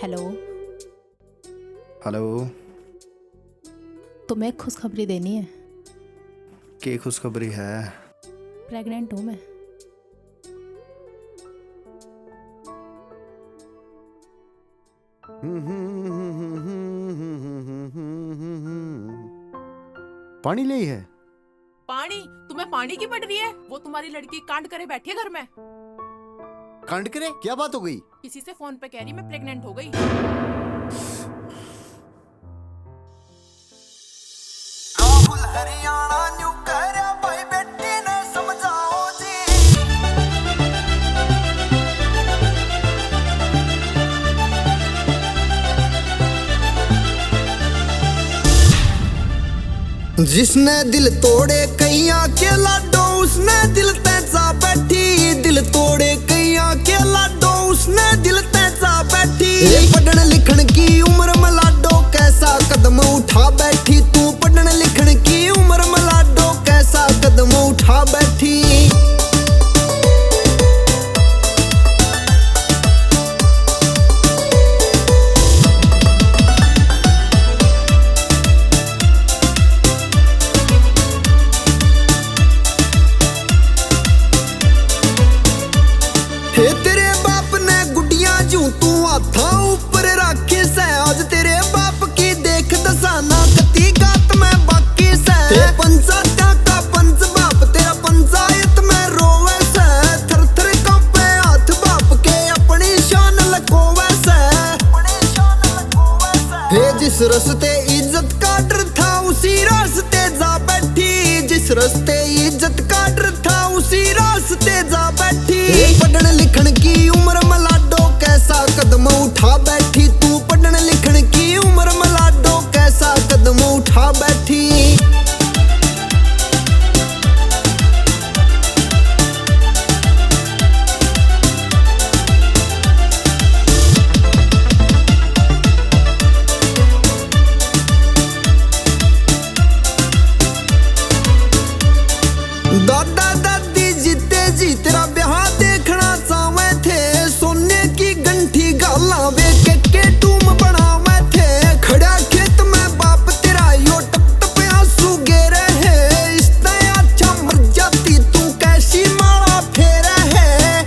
Hello. Hello. तुम्हें एक खुशखबरी देनी है। क्या खुशखबरी है? प्रेग्नेंट हूँ मैं। पानी ले है? पानी? तुम्हें पानी की पड़ रही है? वो तुम्हारी लड़की कांड करे बैठी है घर में। कांड करे? क्या बात हो गई? किसी से फोन पे कह रही मैं प्रेग्नेंट हो गई। हरियाणा न्यू करे भाई बेटी ने समझाओ जी। जिसने दिल तोड़े कैया के लाडो उसने दिल तेजा बैठी। दिल तोड़े कैया के लाडो उसने दिल तेजा बैठी। पढ़ने लिखण की उम्र में लाडो कैसा कदम उठा बैठी। तू पढ़ने लिखण की उम्र में लाडो कैसा कदम उठा बैठी। तेरे बाप ने गुडिया जू तू हाथा ऊपर राखी से। आज तेरे बाप की देख दसाना कती गात में बाकी से। पंचायत का पंच बाप तेरा पंचायत में रोवे से। थर थर कांपे हाथ बाप के अपनी शान लकोवे से। जिस रस्ते इज्जत का डर था उसी रास्ते जा बैठी। जिस रस्ते इज्जत का डर था उसी रास्ते जा बैठी। पढ़ने लिखण की उम्र में लाडो कैसा कदम उठा बैठी। तू पढ़ने लिखण की उम्र में लाडो कैसा कदम उठा बैठी। दादा दादी जीते जी तेरा ब्याह देखना चाहवे थे। सोने की गंठी गाला वे के टूम बनावे थे। खड़ा खेत में बाप तेरा यो टप टप आंसू गिरे है। इससे अच्छा मर जाती तू कैसी माला फेरा है।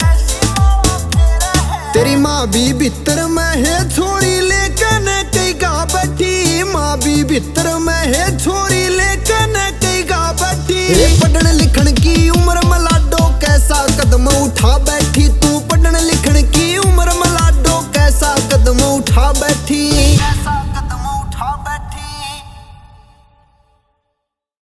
तेरी माँ भी भीतर में है छोरी लेकर कई गा बैठी। माँ भी भीतर में है छोरी लेकर कई गा बैठी। पढ़ने लिखण की उम्र में लाडो कैसा कदम उठा बैठी। तू पढ़ने लिखण की उम्र में लाडो कैसा कदम उठा बैठी।